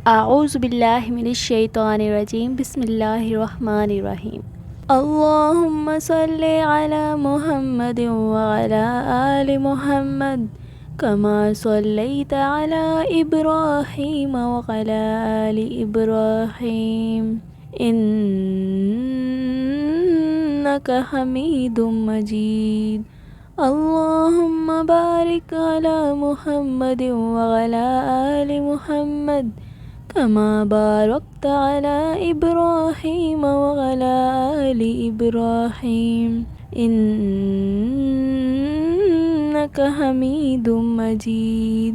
اعوذ باللہ من الشیطان الرجیم، بسم اللہ الرحمن الرحیم۔ اللہم صلی علی محمد وعلی آل محمد کما صلیت علی ابراہیم وعلی آل ابراہیم انک حمید مجید۔ اللہم بارک علی محمد وعلی آل محمد کما بارکت علی ابراہیم وعلی آل ابراہیم انک حمید مجید۔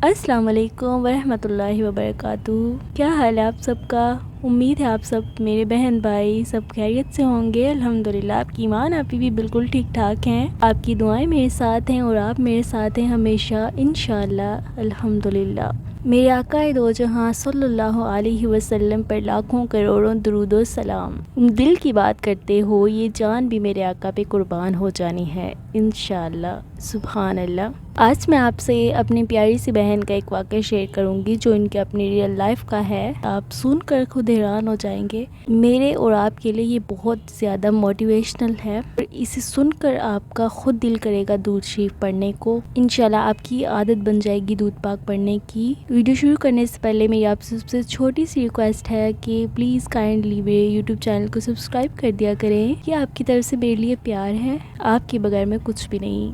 السلام علیکم ورحمۃ اللہ وبرکاتہ۔ کیا حال ہے آپ سب کا؟ امید ہے آپ سب میرے بہن بھائی سب خیریت سے ہوں گے۔ الحمدللہ آپ کی ایمان آپ بھی بالکل ٹھیک ٹھاک ہیں۔ آپ کی دعائیں میرے ساتھ ہیں اور آپ میرے ساتھ ہیں ہمیشہ انشاءاللہ الحمدللہ۔ میرے آقا دو جہاں صلی اللہ علیہ وسلم پر لاکھوں کروڑوں درود و سلام۔ دل کی بات کرتے ہو یہ جان بھی میرے آقا پہ قربان ہو جانی ہے انشاءاللہ۔ سبحان اللہ۔ آج میں آپ سے اپنی پیاری سی بہن کا ایک واقعہ شیئر کروں گی جو ان کے اپنی ریئل لائف کا ہے۔ آپ سن کر خود حیران ہو جائیں گے۔ میرے اور آپ کے لیے یہ بہت زیادہ موٹیویشنل ہے اور اسے سن کر آپ کا خود دل کرے گا درود شریف پڑھنے کو۔ انشاءاللہ آپ کی عادت بن جائے گی درود پاک پڑھنے کی۔ ویڈیو شروع کرنے سے پہلے میری آپ سے سب سے چھوٹی سی ریکویسٹ ہے کہ پلیز کائنڈلی میرے یوٹیوب چینل کو سبسکرائب کر دیا کریں۔ یہ آپ کی طرف سے میرے لیے پیار ہے، آپ کے بغیر میں کچھ بھی نہیں۔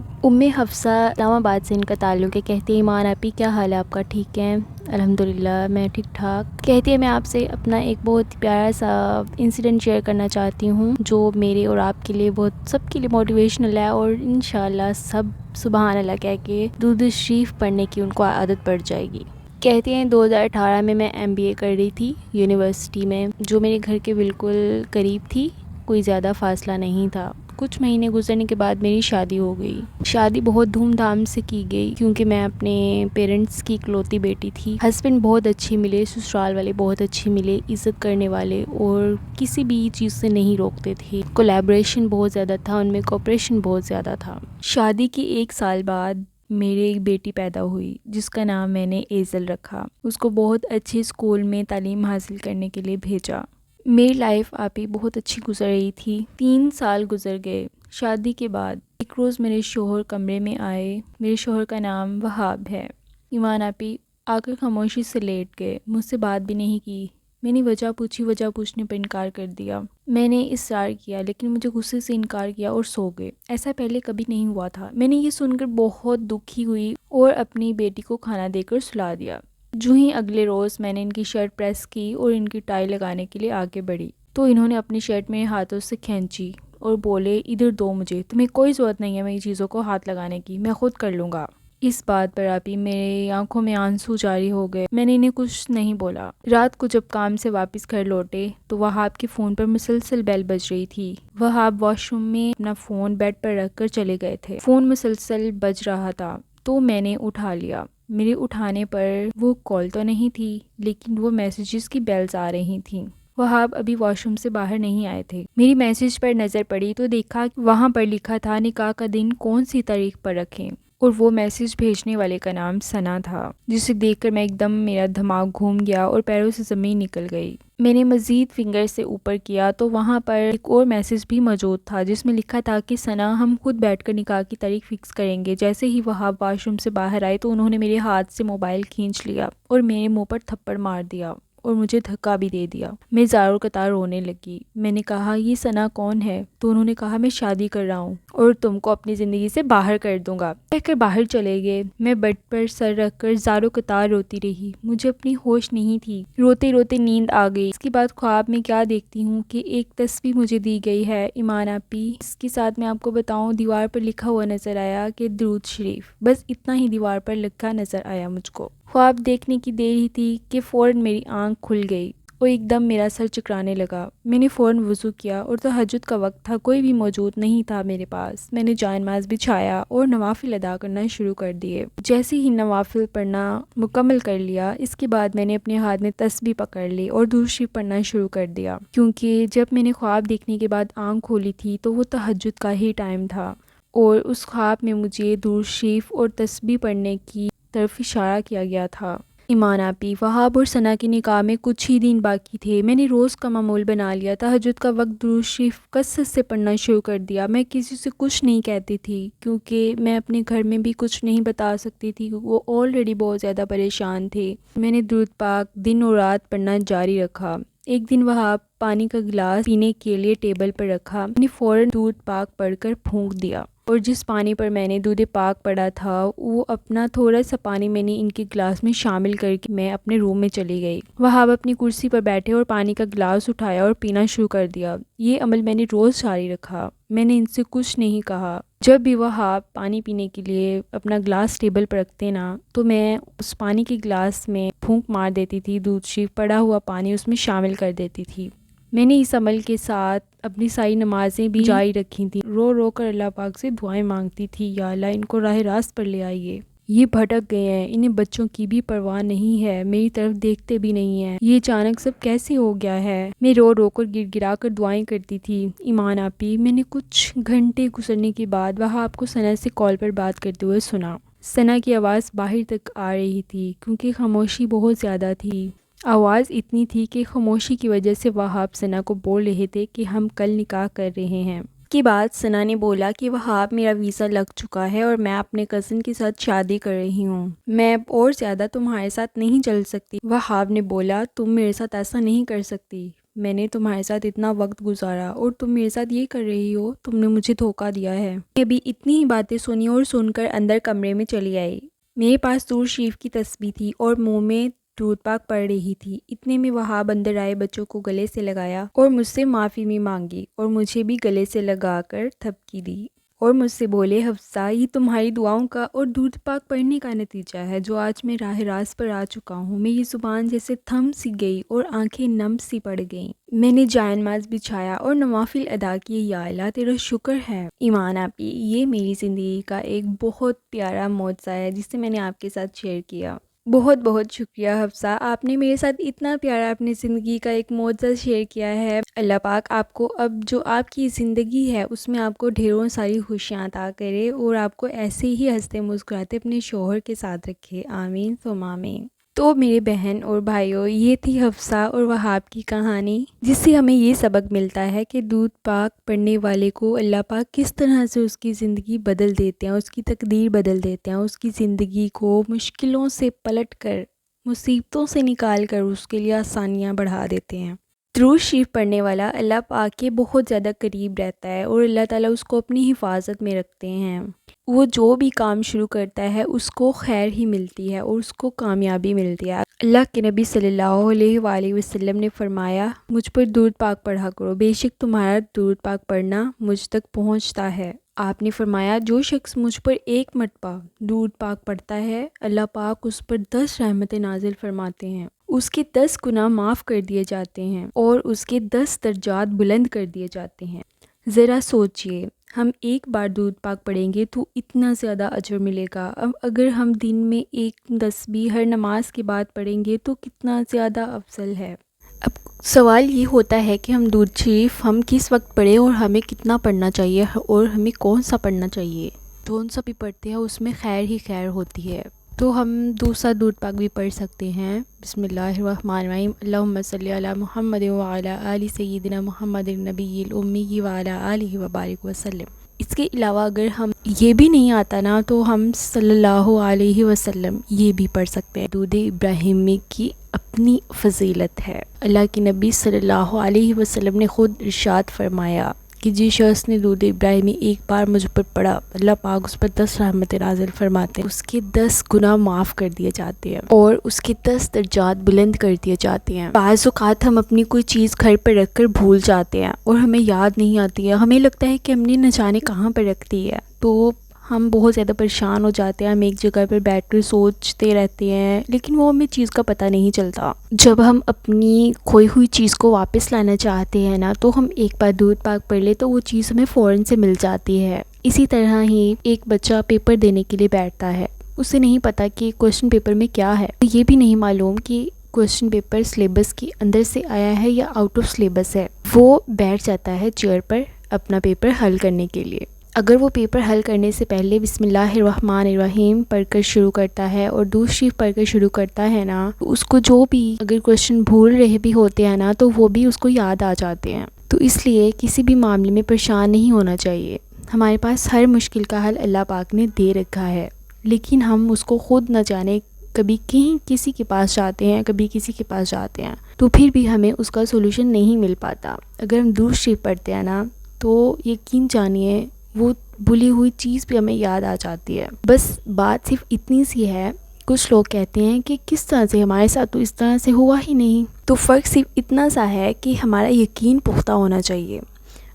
حفصہ اسلام آباد سے ان کا تعلق ہے۔ کہتی ہے ایمان آپی کیا حال ہے آپ کا؟ ٹھیک ہے الحمدللہ میں ٹھیک ٹھاک۔ کہتی ہے میں آپ سے اپنا ایک بہت پیارا سا انسیڈنٹ شیئر کرنا چاہتی ہوں جو میرے اور آپ کے لیے بہت سب کے لیے موٹیویشنل ہے اور انشاءاللہ سب سبحان اللہ کہہ کے درود شریف پڑھنے کی ان کو عادت پڑ جائے گی۔ کہتے ہیں 2018 میں MBA کر رہی تھی یونیورسٹی میں جو میرے گھر کے بالکل قریب تھی، کوئی زیادہ فاصلہ نہیں تھا۔ کچھ مہینے گزرنے کے بعد میری شادی ہو گئی۔ شادی بہت دھوم دھام سے کی گئی کیونکہ میں اپنے پیرنٹس کی اکلوتی بیٹی تھی۔ ہسبینڈ بہت اچھے ملے، سسرال والے بہت اچھے ملے، عزت کرنے والے اور کسی بھی چیز سے نہیں روکتے تھے۔ کولیبریشن بہت زیادہ تھا ان میں، کوپریشن بہت زیادہ تھا۔ شادی کے 1 سال بعد میرے ایک بیٹی پیدا ہوئی جس کا نام میں نے ایزل رکھا۔ اس کو بہت اچھے اسکول میں تعلیم حاصل کرنے کے لیے بھیجا۔ میری لائف آپی بہت اچھی گزر رہی تھی۔ 3 سال گزر گئے۔ شادی کے بعد ایک روز میرے شوہر کمرے میں آئے۔ میرے شوہر کا نام وہاب ہے۔ ایمان آپی آ کر خاموشی سے لیٹ گئے، مجھ سے بات بھی نہیں کی۔ میں نے وجہ پوچھی، وجہ پوچھنے پر انکار کر دیا۔ میں نے اصرار کیا لیکن مجھے غصے سے انکار کیا اور سو گئے۔ ایسا پہلے کبھی نہیں ہوا تھا۔ میں نے یہ سن کر بہت دکھی ہوئی اور اپنی بیٹی کو کھانا دے کر سلا دیا۔ جو ہی اگلے روز میں نے ان کی شرٹ پریس کی اور ان کی ٹائی لگانے کے لیے آگے بڑھی تو انہوں نے اپنی شرٹ میرے ہاتھوں سے کھینچی اور بولے ادھر دو مجھے، تمہیں کوئی ضرورت نہیں ہے میری چیزوں کو ہاتھ لگانے کی، میں خود کر لوں گا۔ اس بات پر آپی میرے آنکھوں میں آنسو جاری ہو گئے۔ میں نے انہیں کچھ نہیں بولا۔ رات کو جب کام سے واپس گھر لوٹے تو وہاب کے فون پر مسلسل بیل بج رہی تھی۔ وہاب واش روم میں اپنا فون بیڈ پر رکھ کر چلے گئے تھے۔ فون مسلسل بج رہا تھا تو میں نے اٹھا لیا۔ میرے اٹھانے پر وہ کال تو نہیں تھی لیکن وہ میسیجز کی بیلز آ رہی تھیں۔ وہاب ابھی واش روم سے باہر نہیں آئے تھے۔ میری میسیج پر نظر پڑی تو دیکھا کہ وہاں پر لکھا تھا نکاح کا دن کون سی تاریخ پر رکھیں اور وہ میسیج بھیجنے والے کا نام ثنا تھا، جسے دیکھ کر میں ایک دم میرا دماغ گھوم گیا اور پیروں سے زمین نکل گئی۔ میں نے مزید فنگر سے اوپر کیا تو وہاں پر ایک اور میسیج بھی موجود تھا جس میں لکھا تھا کہ ثنا ہم خود بیٹھ کر نکاح کی تاریخ فکس کریں گے۔ جیسے ہی وہاب واش روم سے باہر آئے تو انہوں نے میرے ہاتھ سے موبائل کھینچ لیا اور میرے منہ پر تھپڑ مار دیا اور مجھے دھکا بھی دے دیا۔ میں زاروں قطار رونے لگی۔ میں نے کہا یہ ثنا کون ہے؟ تو انہوں نے کہا میں شادی کر رہا ہوں اور تم کو اپنی زندگی سے باہر کر دوں گا، کہہ کر باہر چلے گئے۔ میں بیڈ پر سر رکھ کر زاروں قطار روتی رہی۔ مجھے اپنی ہوش نہیں تھی۔ روتے روتے نیند آ گئی۔ اس کے بعد خواب میں کیا دیکھتی ہوں کہ ایک تصویر مجھے دی گئی ہے ایمان آپی۔ اس کے ساتھ میں آپ کو بتاؤں دیوار پر لکھا ہوا نظر آیا کہ درود شریف، بس اتنا ہی دیوار پر لکھا نظر آیا مجھ کو۔ خواب دیکھنے کی دیر ہی تھی کہ فوراً میری آنکھ کھل گئی اور ایک دم میرا سر چکرانے لگا۔ میں نے فوراً وضو کیا اور تہجد کا وقت تھا، کوئی بھی موجود نہیں تھا میرے پاس۔ میں نے جائے نماز بچھایا اور نوافل ادا کرنا شروع کر دیے۔ جیسے ہی نوافل پڑھنا مکمل کر لیا اس کے بعد میں نے اپنے ہاتھ میں تسبیح پکڑ لی اور درود شریف پڑھنا شروع کر دیا، کیونکہ جب میں نے خواب دیکھنے کے بعد آنکھ کھولی تھی تو وہ تہجد کا ہی ٹائم تھا اور اس خواب میں مجھے درود شریف اور تسبیح پڑھنے کی طرف اشارہ کیا گیا تھا۔ ایمان آپی، وہاب اور ثنا کے نکاح میں کچھ ہی دن باقی تھے۔ میں نے روز کا معمول بنا لیا، تہجد کا وقت درود شریف کثرت سے پڑھنا شروع کر دیا۔ میں کسی سے کچھ نہیں کہتی تھی کیونکہ میں اپنے گھر میں بھی کچھ نہیں بتا سکتی تھی، وہ آلریڈی بہت زیادہ پریشان تھے۔ میں نے درود پاک دن اور رات پڑھنا جاری رکھا۔ ایک دن وہاب پانی کا گلاس پینے کے لیے ٹیبل پر رکھا، میں نے فوراً درود پاک پڑھ کر پھونک دیا، اور جس پانی پر میں نے درود پاک پڑھا تھا وہ اپنا تھوڑا سا پانی میں نے ان کے گلاس میں شامل کر کے میں اپنے روم میں چلی گئی۔ وہاب اپنی کرسی پر بیٹھے اور پانی کا گلاس اٹھایا اور پینا شروع کر دیا۔ یہ عمل میں نے روز جاری رکھا۔ میں نے ان سے کچھ نہیں کہا۔ جب بھی وہاب پانی پینے کے لیے اپنا گلاس ٹیبل پر رکھتے نا تو میں اس پانی کے گلاس میں پھونک مار دیتی تھی، درود شریف پڑا ہوا پانی اس میں شامل کر دیتی تھی۔ میں نے اس عمل کے ساتھ اپنی ساری نمازیں بھی جاری رکھی تھیں۔ رو رو کر اللہ پاک سے دعائیں مانگتی تھی، یا اللہ ان کو راہ راست پر لے آئیے، یہ بھٹک گئے ہیں، انہیں بچوں کی بھی پرواہ نہیں ہے، میری طرف دیکھتے بھی نہیں ہیں، یہ اچانک سب کیسے ہو گیا ہے۔ میں رو رو کر گر گرا کر دعائیں کرتی تھی۔ ایمان آپی، میں نے کچھ گھنٹے گزرنے کے بعد وہاب کو ثنا سے کال پر بات کرتے ہوئے سنا۔ ثنا کی آواز باہر تک آ رہی تھی کیونکہ خاموشی بہت زیادہ تھی۔ آواز اتنی تھی کہ خاموشی کی وجہ سے وہاب ثنا کو بول رہے تھے کہ ہم کل نکاح کر رہے ہیں۔ کے بعد ثنا نے بولا کہ وہاب میرا ویزا لگ چکا ہے اور میں اپنے کزن کے ساتھ شادی کر رہی ہوں، میں اب اور زیادہ تمہارے ساتھ نہیں چل سکتی۔ وہاب نے بولا تم میرے ساتھ ایسا نہیں کر سکتی، میں نے تمہارے ساتھ اتنا وقت گزارا اور تم میرے ساتھ یہ کر رہی ہو، تم نے مجھے دھوکہ دیا ہے۔ میں بھی اتنی ہی باتیں سنی اور سن کر اندر کمرے میں چلی آئی۔ میرے پاس درود شریف کی تسبیح تھی اور منہ میں درود پاک پڑھ رہی تھی۔ اتنے میں وہاب اندر آئے، بچوں کو گلے سے لگایا اور مجھ سے معافی بھی مانگی اور مجھے بھی گلے سے لگا کر تھپکی دی اور مجھ سے بولے حفصہ، یہ تمہاری دعاؤں کا اور درود پاک پڑھنے کا نتیجہ ہے جو آج میں راہ راست پر آ چکا ہوں۔ میری زبان جیسے تھم سی گئی اور آنکھیں نم سی پڑ گئیں۔ میں نے جائے نماز بچھایا اور نوافل ادا کیے۔ یا اللہ تیرا شکر ہے۔ ایمان آپی، یہ میری زندگی کا ایک بہت پیارا معجزہ ہے جسے میں نے آپ کے ساتھ شیئر کیا۔ بہت بہت شکریہ حفصہ، آپ نے میرے ساتھ اتنا پیارا اپنی زندگی کا ایک معجزہ شیئر کیا ہے۔ اللہ پاک آپ کو اب جو آپ کی زندگی ہے اس میں آپ کو ڈھیروں ساری خوشیاں عطا کرے اور آپ کو ایسے ہی ہنستے مسکراتے اپنے شوہر کے ساتھ رکھے، آمین ثم آمین۔ تو میرے بہن اور بھائیوں، یہ تھی حفصہ اور وہاب کی کہانی، جس سے ہمیں یہ سبق ملتا ہے کہ درود پاک پڑھنے والے کو اللہ پاک کس طرح سے اس کی زندگی بدل دیتے ہیں، اس کی تقدیر بدل دیتے ہیں، اس کی زندگی کو مشکلوں سے پلٹ کر، مصیبتوں سے نکال کر اس کے لیے آسانیاں بڑھا دیتے ہیں۔ درود شریف پڑھنے والا اللہ پاک کے بہت زیادہ قریب رہتا ہے اور اللہ تعالیٰ اس کو اپنی حفاظت میں رکھتے ہیں۔ وہ جو بھی کام شروع کرتا ہے اس کو خیر ہی ملتی ہے اور اس کو کامیابی ملتی ہے۔ اللہ کے نبی صلی اللہ علیہ وآلہ وسلم نے فرمایا، مجھ پر درود پاک پڑھا کرو، بے شک تمہارا درود پاک پڑھنا مجھ تک پہنچتا ہے۔ آپ نے فرمایا، جو شخص مجھ پر ایک مرتبہ درود پاک پڑھتا ہے، اللہ پاک اس پر 10 رحمتیں نازل فرماتے ہیں، اس کے 10 گناہ معاف کر دیے جاتے ہیں اور اس کے 10 درجات بلند کر دیے جاتے ہیں۔ ذرا سوچئے، ہم ایک بار درود پاک پڑھیں گے تو اتنا زیادہ اجر ملے گا۔ اب اگر ہم دن میں ایک تسبیح ہر نماز کے بعد پڑھیں گے تو کتنا زیادہ افضل ہے۔ اب سوال یہ ہوتا ہے کہ ہم درود شریف ہم کس وقت پڑھیں اور ہمیں کتنا پڑھنا چاہیے اور ہمیں کون سا پڑھنا چاہیے۔ جون سا بھی پڑھتے ہیں اس میں خیر ہی خیر ہوتی ہے، تو ہم دوسرا درود پاک بھی پڑھ سکتے ہیں۔ بسم اللہ الرحمن الرحیم، اللہم صلی علی محمد وعلی آل سیدنا محمد النبی الامی وعلی آلہ وبارک وسلم۔ اس کے علاوہ اگر ہم یہ بھی نہیں آتا نا تو ہم صلی اللہ علیہ وسلم یہ بھی پڑھ سکتے ہیں۔ درود ابراہیمی کی اپنی فضیلت ہے۔ اللہ کے نبی صلی اللہ علیہ وسلم نے خود ارشاد فرمایا کہ جس شخص نے درود ابراہیمی ایک بار مجھ پر پڑھا، اللہ پاک اس پر 10 رحمتیں نازل فرماتے ہیں، اس کے 10 گناہ معاف کر دیے جاتے ہیں اور اس کے 10 درجات بلند کر دیے جاتے ہیں۔ بعض اوقات ہم اپنی کوئی چیز گھر پر رکھ کر بھول جاتے ہیں اور ہمیں یاد نہیں آتی ہے، ہمیں لگتا ہے کہ ہم نے نہ جانے کہاں پر رکھ دی ہے، تو ہم بہت زیادہ پریشان ہو جاتے ہیں، ہم ایک جگہ پر بیٹھ کر سوچتے رہتے ہیں لیکن وہ ہمیں چیز کا پتہ نہیں چلتا۔ جب ہم اپنی کھوئی ہوئی چیز کو واپس لانا چاہتے ہیں نا تو ہم ایک بار درود پاک پڑھ لیں تو وہ چیز ہمیں فوراً سے مل جاتی ہے۔ اسی طرح ہی ایک بچہ پیپر دینے کے لیے بیٹھتا ہے، اسے نہیں پتا کہ کوسچن پیپر میں کیا ہے، یہ بھی نہیں معلوم کہ کوسچن پیپر سلیبس کے اندر سے آیا ہے یا آؤٹ آف سلیبس ہے، وہ بیٹھ جاتا ہے چیئر پر اپنا پیپر حل کرنے کے لیے۔ اگر وہ پیپر حل کرنے سے پہلے بسم اللہ الرحمن الرحیم پڑھ کر شروع کرتا ہے اور درود شریف پڑھ کر شروع کرتا ہے نا، تو اس کو جو بھی اگر کویشچن بھول رہے بھی ہوتے ہیں نا تو وہ بھی اس کو یاد آ جاتے ہیں۔ تو اس لیے کسی بھی معاملے میں پریشان نہیں ہونا چاہیے۔ ہمارے پاس ہر مشکل کا حل اللہ پاک نے دے رکھا ہے، لیکن ہم اس کو خود نہ جانے کبھی کہیں کسی کے پاس جاتے ہیں، کبھی کسی کے پاس جاتے ہیں، تو پھر بھی ہمیں اس کا سولوشن نہیں مل پاتا۔ اگر ہم درود شریف پڑھتے ہیں نا تو یقین جانیے وہ بھولی ہوئی چیز بھی ہمیں یاد آ جاتی ہے۔ بس بات صرف اتنی سی ہے، کچھ لوگ کہتے ہیں کہ کس طرح سے ہمارے ساتھ تو اس طرح سے ہوا ہی نہیں۔ تو فرق صرف اتنا سا ہے کہ ہمارا یقین پختہ ہونا چاہیے۔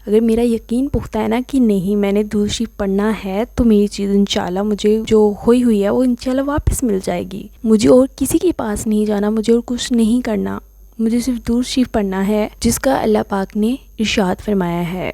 اگر میرا یقین پختہ ہے نا کہ نہیں میں نے درود شریف پڑھنا ہے تو میری چیز انشاءاللہ مجھے جو ہوئی ہے وہ انشاءاللہ واپس مل جائے گی۔ مجھے اور کسی کے پاس نہیں جانا، مجھے اور کچھ نہیں کرنا، مجھے صرف درود شریف پڑھنا ہے جس کا اللہ پاک نے ارشاد فرمایا ہے،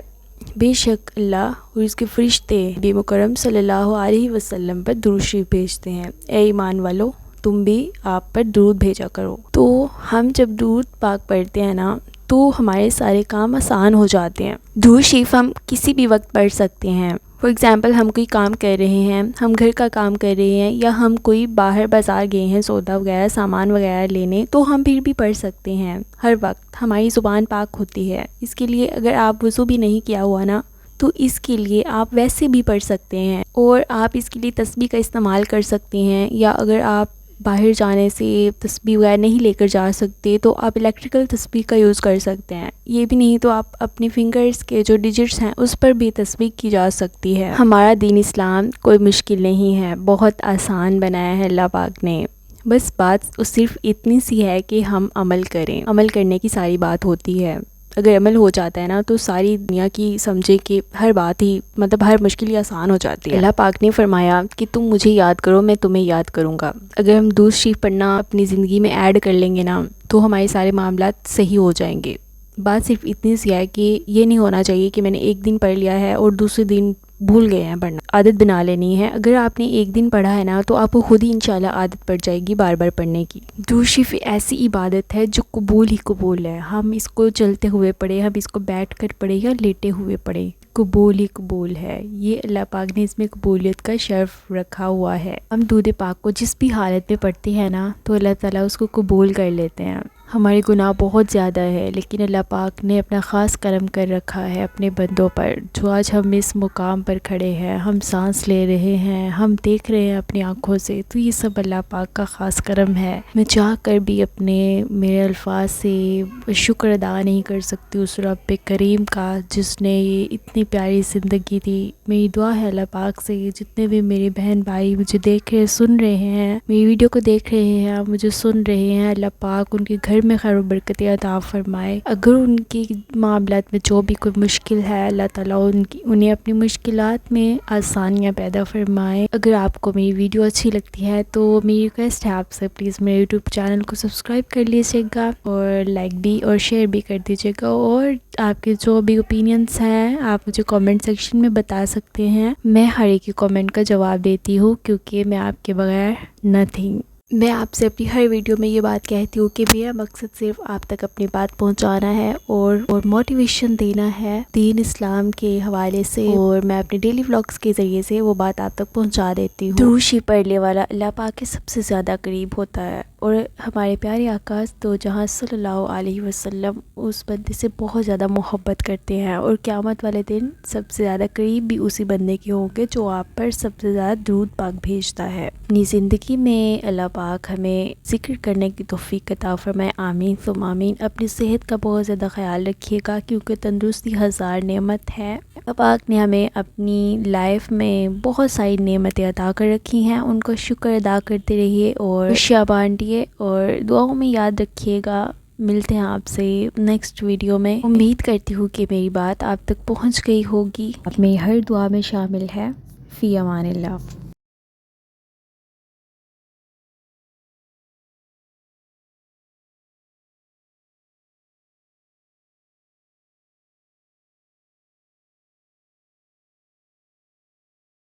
بے شک اللہ اور اس کے فرشتے نبی مکرم صلی اللہ علیہ وسلم پر درود شریف بھیجتے ہیں، اے ایمان والو تم بھی آپ پر درود بھیجا کرو۔ تو ہم جب درود پاک پڑھتے ہیں نا تو ہمارے سارے کام آسان ہو جاتے ہیں۔ درود شریف ہم کسی بھی وقت پڑھ سکتے ہیں۔ فار ایگزامپل ہم کوئی کام کر رہے ہیں، ہم گھر کا کام کر رہے ہیں، یا ہم کوئی باہر بازار گئے ہیں سودا وغیرہ سامان وغیرہ لینے، تو ہم پھر بھی پڑھ سکتے ہیں۔ ہر وقت ہماری زبان پاک ہوتی ہے۔ اس کے لیے اگر آپ وضو بھی نہیں کیا ہوا نا تو اس کے لیے آپ ویسے بھی پڑھ سکتے ہیں، اور آپ اس کے لیے تسبیح کا استعمال کر سکتے ہیں، یا اگر آپ باہر جانے سے تسبیح وغیرہ نہیں لے کر جا سکتے تو آپ الیکٹریکل تسبیح کا یوز کر سکتے ہیں۔ یہ بھی نہیں تو آپ اپنے فنگرز کے جو ڈیجٹس ہیں اس پر بھی تسبیح کی جا سکتی ہے۔ ہمارا دین اسلام کوئی مشکل نہیں ہے، بہت آسان بنایا ہے اللہ پاک نے۔ بس بات صرف اتنی سی ہے کہ ہم عمل کریں، عمل کرنے کی ساری بات ہوتی ہے۔ اگر عمل ہو جاتا ہے نا تو ساری دنیا کی سمجھے کہ ہر بات ہی ہر مشکل ہی آسان ہو جاتی ہے۔ اللہ پاک نے فرمایا کہ تم مجھے یاد کرو میں تمہیں یاد کروں گا۔ اگر ہم درود شریف پڑھنا اپنی زندگی میں ایڈ کر لیں گے نا تو ہمارے سارے معاملات صحیح ہو جائیں گے۔ بات صرف اتنی سی ہے کہ یہ نہیں ہونا چاہیے کہ میں نے ایک دن پڑھ لیا ہے اور دوسرے دن بھول گئے ہیں پڑھنا۔ عادت بنا لینی ہے۔ اگر آپ نے ایک دن پڑھا ہے نا تو آپ کو خود ہی انشاءاللہ عادت پڑ جائے گی بار بار پڑھنے کی۔ درود شریف ایسی عبادت ہے جو قبول ہی قبول ہے۔ ہم اس کو چلتے ہوئے پڑھے، ہم اس کو بیٹھ کر پڑھے یا لیٹے ہوئے پڑھے، قبول ہی قبول ہے۔ یہ اللہ پاک نے اس میں قبولیت کا شرف رکھا ہوا ہے۔ ہم درود پاک کو جس بھی حالت میں پڑھتے ہیں نا تو اللہ تعالیٰ اس کو قبول کر لیتے ہیں۔ ہمارے گناہ بہت زیادہ ہے، لیکن اللہ پاک نے اپنا خاص کرم کر رکھا ہے اپنے بندوں پر، جو آج ہم اس مقام پر کھڑے ہیں، ہم سانس لے رہے ہیں، ہم دیکھ رہے ہیں اپنی آنکھوں سے، تو یہ سب اللہ پاک کا خاص کرم ہے۔ میں چاہ کر بھی میرے الفاظ سے شکر ادا نہیں کر سکتی اس رب کریم کا جس نے یہ اتنی پیاری زندگی دی۔ میری دعا ہے اللہ پاک سے جتنے بھی میرے بہن بھائی مجھے دیکھ رہے سن رہے ہیں، میری ویڈیو کو دیکھ رہے ہیں، مجھے سن رہے ہیں، اللہ پاک ان کے گھر میں خیر و برکت عطا فرمائے۔ اگر ان کے معاملات میں جو بھی کوئی مشکل ہے اللہ تعالیٰ انہیں اپنی مشکلات میں آسانیاں پیدا فرمائے۔ اگر آپ کو میری ویڈیو اچھی لگتی ہے تو میری ریکویسٹ ہے آپ سے پلیز میرے یوٹیوب چینل کو سبسکرائب کر لیجیے گا، اور لائک بھی اور شیئر بھی کر دیجیے گا، اور آپ کے جو بھی اوپینینس ہیں آپ مجھے کامنٹ سیکشن میں بتا سکتے ہیں۔ میں ہر ایک کی کامنٹ کا جواب دیتی ہوں کیونکہ میں آپ کے بغیر نتھنگ۔ میں آپ سے اپنی ہر ویڈیو میں یہ بات کہتی ہوں کہ میرا مقصد صرف آپ تک اپنی بات پہنچانا ہے اور موٹیویشن دینا ہے دین اسلام کے حوالے سے، اور میں اپنے ڈیلی ولاگز کے ذریعے سے وہ بات آپ تک پہنچا دیتی ہوں۔ درود شریف پڑھنے والا اللہ پاک کے سب سے زیادہ قریب ہوتا ہے، اور ہمارے پیارے آقا تو جہاں صلی اللہ علیہ وسلم اس بندے سے بہت زیادہ محبت کرتے ہیں، اور قیامت والے دن سب سے زیادہ قریب بھی اسی بندے کے ہوں گے جو آپ پر سب سے زیادہ درود پاک بھیجتا ہے۔ اپنی زندگی میں اللہ پاک ہمیں ذکر کرنے کی توفیق عطا فرمائے، آمین ثم آمین۔ اپنی صحت کا بہت زیادہ خیال رکھیے گا کیونکہ تندرستی ہزار نعمت ہے۔ اللہ پاک نے ہمیں اپنی لائف میں بہت ساری نعمتیں عطا کر رکھی ہیں، ان کا شکر ادا کرتے رہیے اور خوشیاں بانٹیے، اور دعاؤں میں یاد رکھیے گا۔ ملتے ہیں آپ سے نیکسٹ ویڈیو میں۔ امید کرتی ہوں کہ میری بات آپ تک پہنچ گئی ہوگی، آپ میری ہر دعا میں شامل ہے۔ فی امان اللہ۔